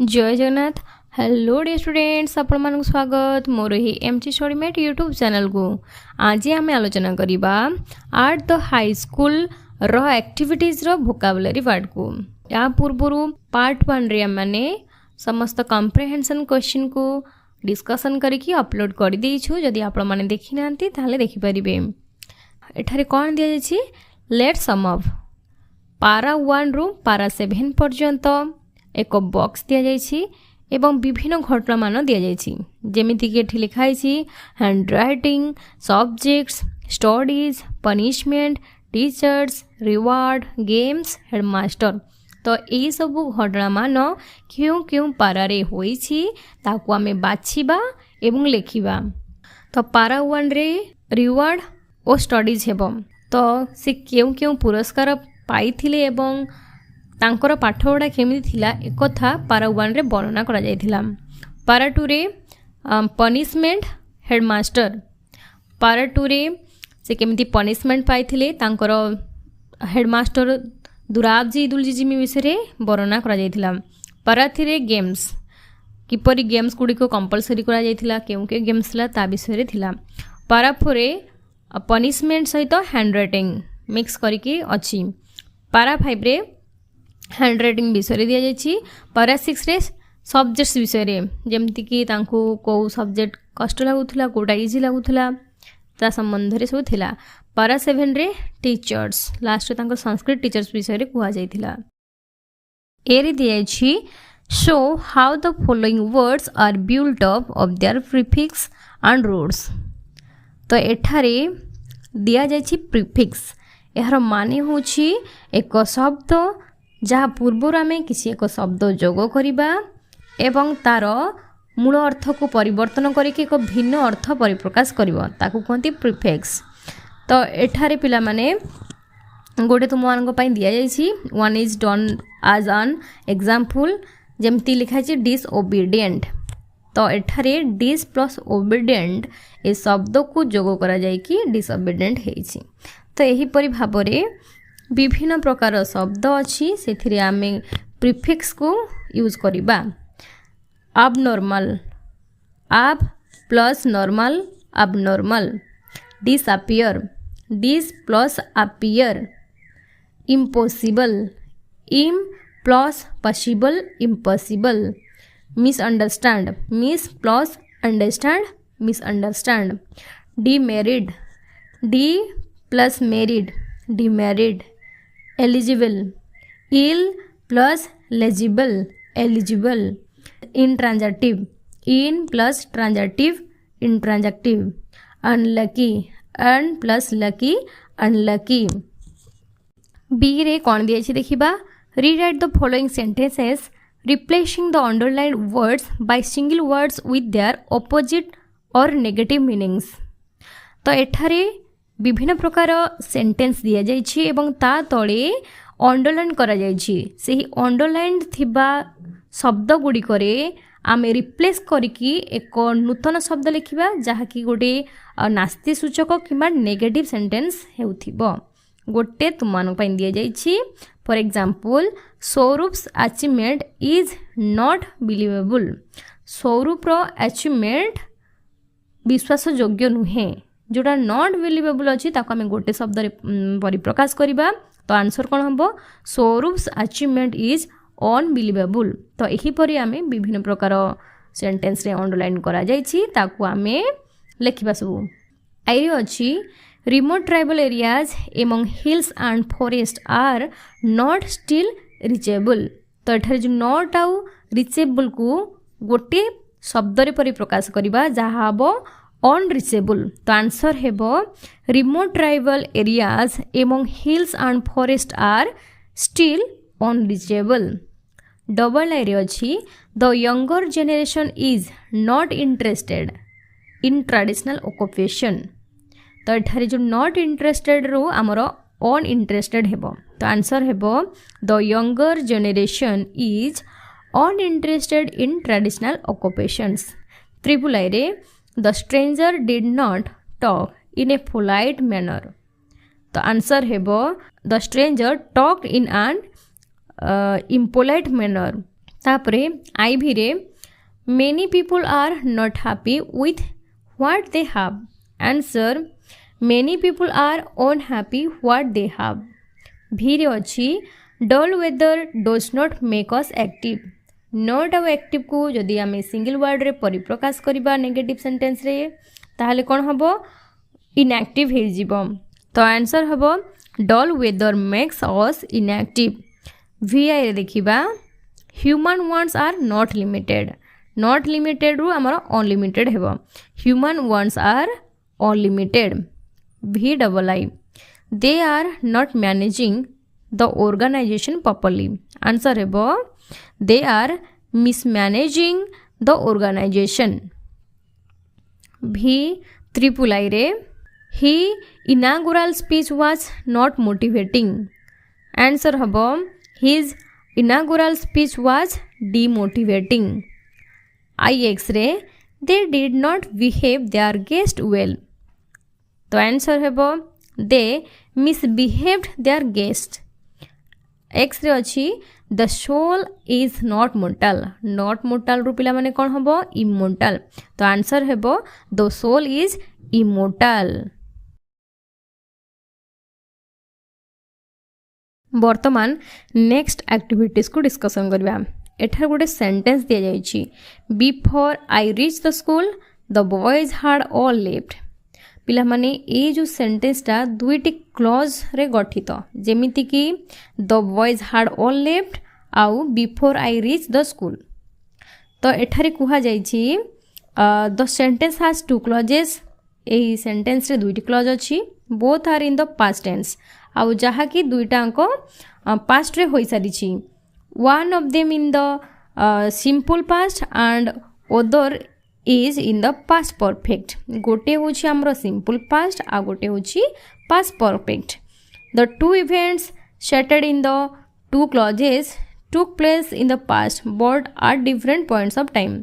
जय Jagannath. Hello dear students, आपण मानक स्वागत मोर ही एमची स्टडीमेट यूट्यूब चैनल को। आज आम आलोचना करवा एट द हाई स्कूल रो एक्टिविटीज रो वोकाबुलरी वर्ड को। या पूर्वर पार्ट 1 रे माने समस्त कॉम्प्रिहेंशन क्वेश्चन को डिस्कशन करके अपलोड कर देइछु। जदि आपण माने देखि नांती ताले देखि परिबे। एठारे कोन दिया जाछि, लेट सम अप पारा 1 रु पारा 7 पर्यंत एक बॉक्स दिया जाइछि एवं विभिन्न घटना मान दिया जाइछि। जेमिति कि एठी लिखा आइछि handwriting, subjects, studies, punishment, teachers, reward, games, headmaster. तो यही सब घटना मान क्यों क्यों पारारे होइछि ताकू आमे बाछिबा एवं लेखिबा। तो पारा 1 रे रिवार्ड और स्टडीज हेबो। तो से क्यों क्यों पुरस्कार पाइथिले एवं तांकर पाठपढ़ा केमिति थिला एक कथा पारा 1 रे वर्णना करा जायथिला। पारा 2 रे पनिशमेंट हेडमास्टर। पारा 2 रे से केमिति पनिशमेंट पाइथिले तांकर हेडमास्टर दुराबजी दुलजीमी विषय रे वर्णना करा जायथिला। पारा 3 रे गेम्स, किपरि गेम्स गुडी को कंपलसरी करा जायथिला, केउ के गेम्स ला ता विषय रे थिला। पारा 4 रे पनिशमेंट सहित हैंड राइटिंग मिक्स करके अछि। पारा 5 रे हैंड राइटिंग विषय दिया जाइछि। पारा 6 रे सब्जेक्ट्स विषय रे, जेमति कि तांको को सब्जेक्ट कष्ट लागुथला, कोटा इजी लागुथला ता संबंध रे सब थिला। पारा 7 रे टीचर्स, लास्ट रे तांको संस्कृत टीचर्स विषय रे कुआ जाइथिला। एरे दिया जाइछि show how the following words are built up of their prefix and roots. तो एठारे दिया जाइछि प्रीफिक्स। एहार माने होछि एक शब्द जहाँ पूर्वर आमे किसी एक शब्द जोग करिबा एवं तार मूल अर्थ को परिवर्तन करके एक भिन्न अर्थ परिप्रकाश करिबो, ताकू कहती प्रीफिक्स। तो एठारे पिला माने गोटे तुम मानक पई दिया जाइछि, one is done as an example, जेमति लिखा छै डिसओबीडिएंट। तो एठारे डिस प्लस ओबीडिएंट ए शब्द को जोग करा जाय कि डिसओबीडिएंट हेछि। तो एही परि भाबरे विभिन्न प्रकार शब्द अच्छी से आमे प्रीफिक्स को यूज करिबा। abnormal, ab plus normal abnormal, disappear, dis plus appear, impossible, im plus possible impossible, misunderstand, miss plus understand misunderstand, demarried, d plus married demarried, eligible, ill plus legible eligible, intransitive, in plus transitive intransitive, unlucky, un plus lucky unlucky। बी रे कौन दिया छै देखिबा, rewrite the following sentences replacing the underlined words by single words with their opposite or negative meanings। तो एठारे विभिन्न प्रकार सेंटेंस दिया जाइछि एवं ता तळे अंडरलाइन करा जाइछि। सेही अंडरलाइन थिबा शब्द गुडी करे आमे रिप्लेस करिकि एक नूतन शब्द लिखिबा, जहा कि गोटे नास्ति सूचक किबा नेगेटिव सेंटेंस हेउथिबो। गोटे तुमान पई दिया जाइछि, for example Saurabh's achievement is not believable. Saurabh रो अचीवमेंट विश्वास योग्य नुहे, जोटा नॉट बिलीवेबल अच्छी ताको आमे गोटे शब्द रे परिप्रकाश करिबा। तो आंसर कोन हबो, सौरभ's अचीवमेंट इज अनबिलीवेबल। तो एही परि आमे विभिन्न प्रकार सेंटेंस रे अंडरलाइन करा जाइछि, ताको आमे लेखिबा सब। आइरे अछि remote tribal areas among hills and forest are not still reachable. तो एठारे जो नॉट आउ रिचेबल को गोटे शब्द रे परिप्रकाश करिबा, जहा हबो अनरिचेबल। तो आंसर हेबो remote tribal areas among hills and forest are still unreachable. Double आइरे अछि the younger generation is not interested in traditional occupation. तो एठारे जो नॉट इंटरेस्टेड रो हमरो अनइंटरेस्टेड हेबो। तो आंसर हेबो the younger generation is uninterested in traditional occupations. Triple आइरे The stranger did not talk in a polite manner। तो answer हेबो the stranger talked in an impolite manner। तापरे IV रे many people are not happy with what they have. Answer many people are unhappy what they have. V रे अछि dull weather does not make us active. Not आउ active को जदि आम single word रे परिप्रकाश करबा नेगेटिव सेंटेंस रे ताहले कोन हबो इनएक्टिव हे जिवो तो आंसर हबो dull weather makes us inactive. VI रे देखिबा human wants are not limited. Not limited रु हमर अनलिमिटेड हेबो human wants are unlimited. VII they are not managing the organisation properly. Answer हेबो they are mismanaging the organization। VIII रे he inaugural speech was not motivating। answer हबो his inaugural speech was demotivating। IX रे they did not behave their guest well। तो answer हबो they misbehaved their guest। X रे अछि the soul is not mortal। not mortal रू पिला माने कोन हबो immortal। तो आंसर हेबो the soul is immortal। वर्तमान नेक्स्ट एक्टिविटीज को डिस्कशन करबा। एठार गोटे सेंटेंस दिया जायछि before I reach the school the boys had all left. पिला माने ए जो सेंटेंसटा दुईटी क्लॉज रे गठित जेमिति कि the boys had all left आउ before I reach the school. तो एठारे कुहा जायछि the sentence has two clauses. एही सेंटेंस रे दुईटी क्लॉज अछि both are in the past tense आउ जहा कि दुईटा अंक पास्ट रे होई सारिछि। One of them in the simple past and other is in the past perfect. गोटे होछि हमरो सिंपल पास्ट आ गोटे होछि past perfect. The two events stated in the two clauses took place in the past but at different points of time।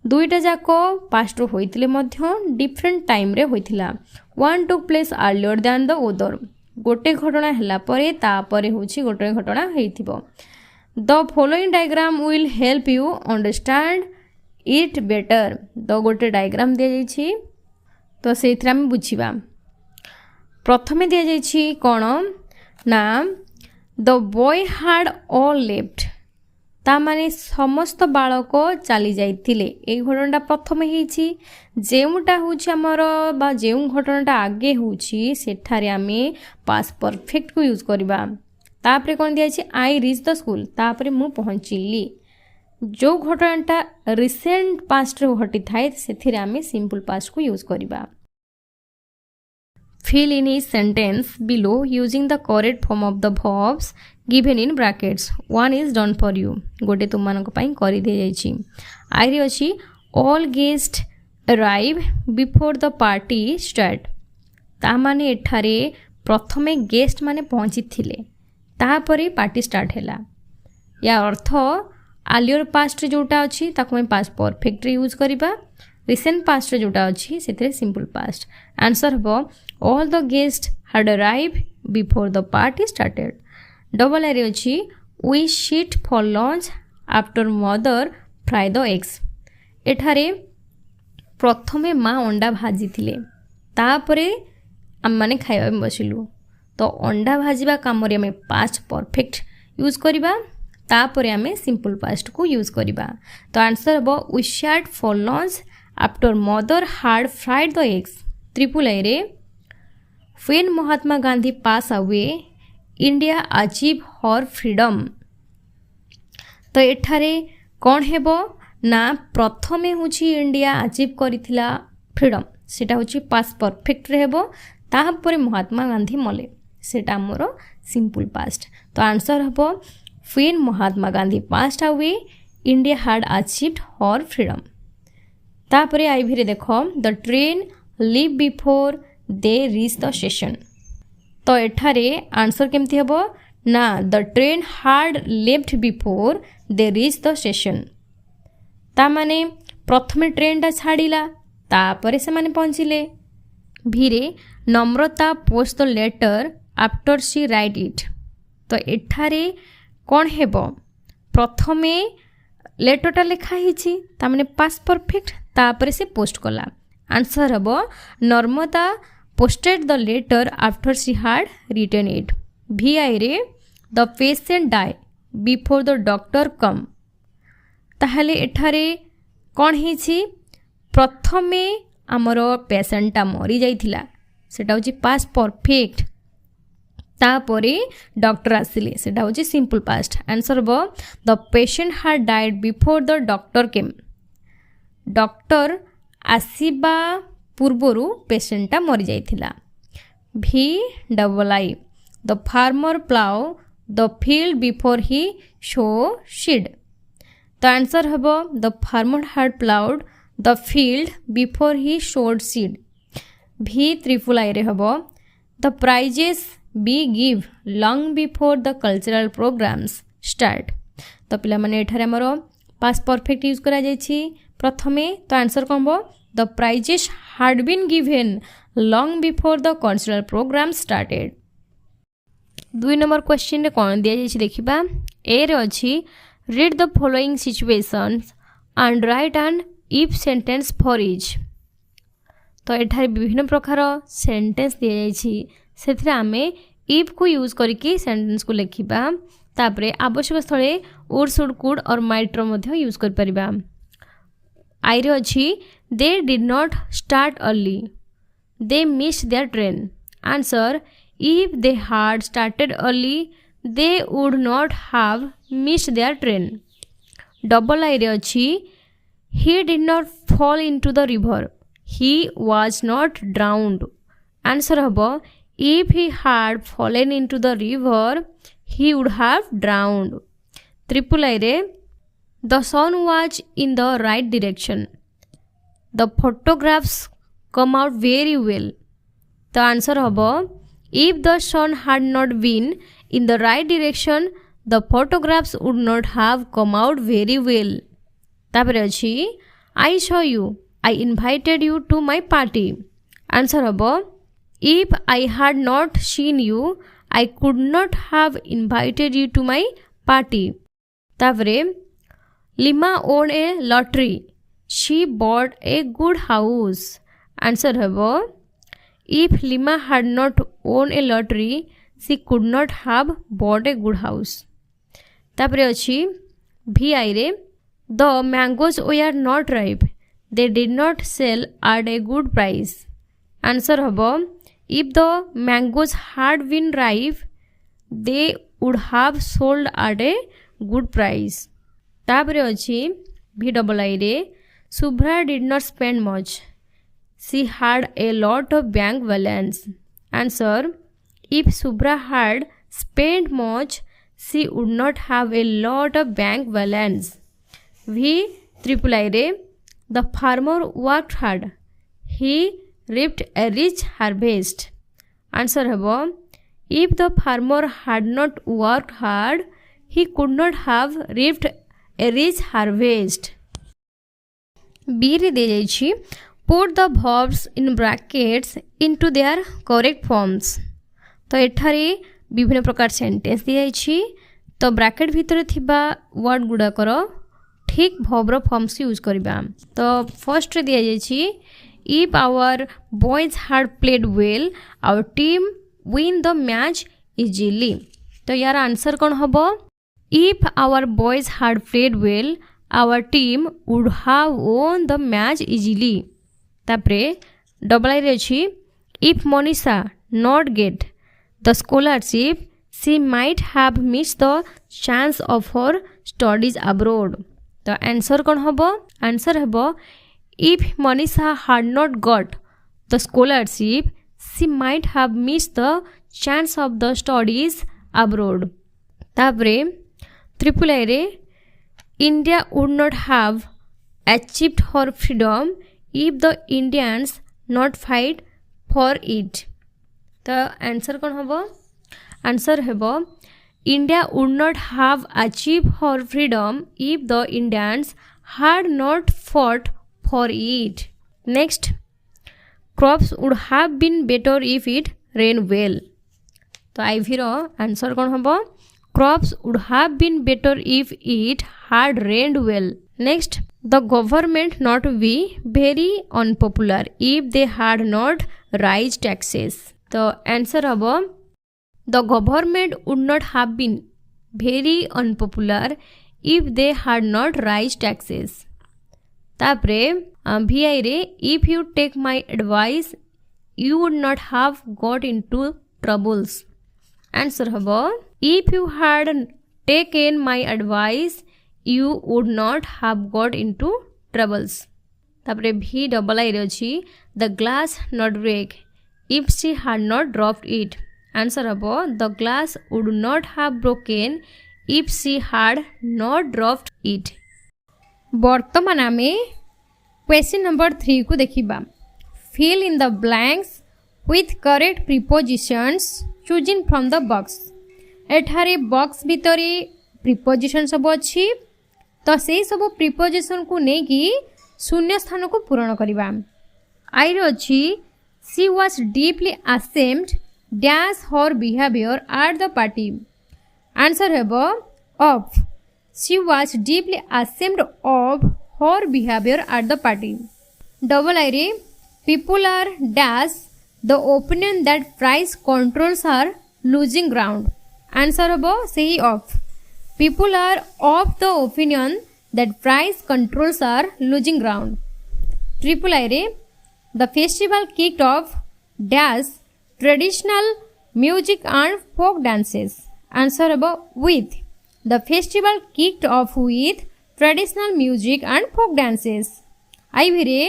दुईटा जाको past रो होइतिले मध्य डिफरेंट टाइम रे होइतिला। One took place earlier than the other. गोटे घटना हला परे ता परे होछि गोटे घटना हेइथिबो। The following diagram will help you understand it better. The गोटे डायग्राम दिया जायछि तो सेथरा हम बुझिबा। प्रथमे दिया जायछि कोन ना the boy had all left ता माने समस्त बालक चली जाइथिले। ए घटनाटा प्रथमे हेछि जेउटा होछि हमर बा जेउ घटनाटा आगे होछि सेठारे आमे पास्ट परफेक्ट को यूज करबा। तापरे कोन दिया छि आई रीच द स्कूल तापरे मु पहुंचिली। जो घटनाटा रिसेंट पास्ट रे घटी थाए सेथिरे आमे सिंपल पास्ट को यूज करबा। Fill in each sentence below using the correct form of the verbs given in brackets। One is done for you। गोटे तुम मानक पाई करि दे जाइछि। आई रे अछि all guests arrive before the party start। ता माने एठारे प्रथमे गेस्ट माने पहुंची थिले ता परे पार्टी स्टार्ट हैला। या अर्थ आलियर पास्ट रे जोटा अछि ताको हम पास्ट परफेक्ट रे यूज करिबा। रिसेंट पास्ट रे जोटा अछि सेतरे सिंपल पास्ट। आंसर हबो all the guests had arrived before the party started। Double आई रे अछि we sit for lunch after mother fry the eggs। एठारे प्रथमे माँ अंडा भाजी थिले तापरे आम माने खाइबा बसिलु तो अंडा भाजीबा काम रे हमें पास्ट परफेक्ट यूज करिबा तापरे हमें सिंपल पास्ट को यूज करिबा। तो आंसर हबो we sat for lunch after mother had fried the eggs। Triple I रे when Mahatma Gandhi passed away India achieved her freedom। तो एठारे कौन हेबो ना प्रथमे होछि इंडिया अचीव करिथिला फ्रीडम सेटा होछि पास्ट परफेक्ट रे हेबो ताहापरे महात्मा गांधी मले सेटा हमरो सिंपल पास्ट। तो आंसर हेबो when Mahatma Gandhi passed away India had achieved her freedom। तापरे आईभी रे देखो the train leave before they reach the station. तो एठारे आंसर केमती हेबो ना the train had left before they reach the station. ता माने प्रथमे ट्रेनटा छाड़िला तापरे से माने पहुंचिले। भीरे Namrata post the letter after she write it. तो एठारे कौन हेबो प्रथमे लेटरटा लिखाही ताने पास्ट परफेक्ट तापर से पोस्ट कला आंसर हम Narmada posted the letter after she had written it VI रे the patient die before the doctor come ताहले एठारे कौन ही प्रथमे आमर पेशेंटा मरी जाइथिला सेटा होची पास्ट परफेक्ट तापरे डॉक्टर आसिले सेटा होची सिंपल पास्ट आंसर हो the patient had died before the doctor came doctor आसीबा पूर्वरु पेशेंटा मरी जाइथिला VII the farmer plough the field before he sow seed तो आंसर हम the farmer had ploughed the field before he sowed seed VIII रे हम the prizes be give long before the cultural programmes start तो पिला माने एठारे हमर past perfect use करा जायछि प्रथमे तो आंसर कम हम the prizes had been given long before the cultural programme started 2 number question रे कोन दिया जायछि देखिबा ए रे अछि read the following situations and write an if sentence for each तो एठारे विभिन्न प्रकार सेंटेंस दिया जायछि सेथरे आमे इफ को यूज करके सेंटेंस को लिखिबा तापरे आवश्यक स्थले would should could or might रो मध्ये यूज कर परिबा आई रे अछि they did not start early they missed their train answer if they had started early they would not have missed their train double I रे अछि he did not fall into the river he was not drowned answer हबो if he had fallen into the river he would have drowned triple I रे the sun was in the right direction the photographs come out very well the answer हबो if the sun had not been in the right direction the photographs would not have come out very well तापर अछि I saw you I invited you to my party answer हबो if I had not seen you I could not have invited you to my party तापरे Lima won a lottery she bought a good house answer हबो if Lima had not won a lottery she could not have bought a good house तापरे अछि VI रे the mangoes were not ripe they did not sell at a good price answer हबो if the mangoes had been ripe they would have sold at a good price तापरे अछि VII रे Subhra did not spend much she had a lot of bank balance answer if Subhra had spent much she would not have a lot of bank balance VIII रे the farmer worked hard he reaped a rich harvest answer हबो if the farmer had not worked hard he could not have reaped a rich harvest B रे दे जाइछि put the verbs in brackets into their correct forms तो एठारे विभिन्न प्रकार sentence दिया जाइछि तो ब्रैकेट भितर थिबा वर्ड गुडा कर ठीक verb रो फॉर्म्स यूज करबा तो फर्स्ट रे दिया जाइछि if our boys had played well our team win the match easily तो यार आंसर कोन हबो if our boys had played well our team would have won the match easily तापरे double आई रे अछि if Monisha not get the scholarship she might have missed the chance of her studies abroad तो answer कोन हबो answer हबो if Monisha had not got the scholarship she might have missed the chance of the studies abroad तापरे triple I रे India would not have achieved her freedom if the Indians not fight for it तो answer कौन हबो answer हेबो India would not have achieved her freedom if the Indians had not fought for it next crops would have been better if it rained well तो ivy रो answer कौन हबो crops would have been better if it had rained well. Next, the government not be very unpopular if they had not raised taxes. The answer habo the government would not have been very unpopular if they had not raised taxes. तापरे VI रे if you take my advice you would not have got into troubles. Answer habo if you had taken my advice you would not have got into troubles. तापरे VII रे अछि the glass not break if she had not dropped it. Answer habo the glass would not have broken if she had not dropped it. वर्तमान आमे question number 3 को देखिबा. Fill in the blanks with correct prepositions choosing from the box. एठारे box भितरे preposition सब अछि तो से सब प्रिपोजिशन को नै कि शून्य स्थान को पूर्ण करिबा. आई रो अछि she was deeply ashamed dash her behavior at the party. Answer hebo of she was deeply ashamed of her behavior at the party. Double I रे people are dash the opinion that price controls are losing ground. Answer habo sei of people are of the opinion that price controls are losing ground. Triple I रे the festival kicked off dash traditional music and folk dances. Answer about with the festival kicked off with traditional music and folk dances. I रे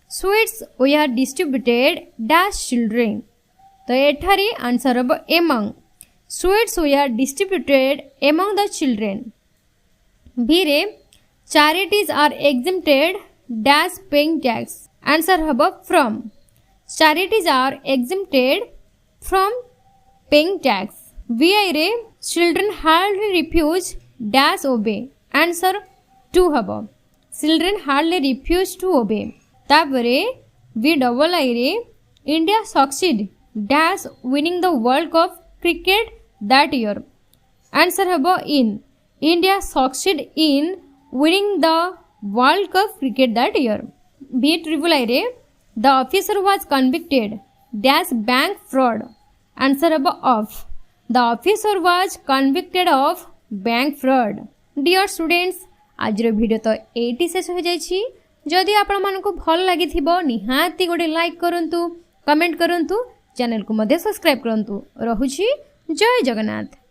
sweets were distributed dash children. तो एठारे answer अब among sweets were distributed among the children. B रे charities are exempted dash paying tax. Answer habo from charities are exempted from paying tax. VI रे children hardly refuse dash obey. Answer 2 habo children hardly refuse to obey. तापरे VII रे India succeed dash winning the World Cup cricket that year. Answer habo in India succeed in winning the World Cup cricket that year. VIII रे the officer was convicted dash bank fraud. Answer habo of the officer was convicted of bank fraud. Dear students, आज video तो eighty शेष हो जाइछि. जदि आपण मानको भल लागिथिबो निहाती गोटे लाइक करंतु, कमेंट करंतु, चैनल को मध्य सब्सक्राइब करंतु. रहुछि जय जगन्नाथ.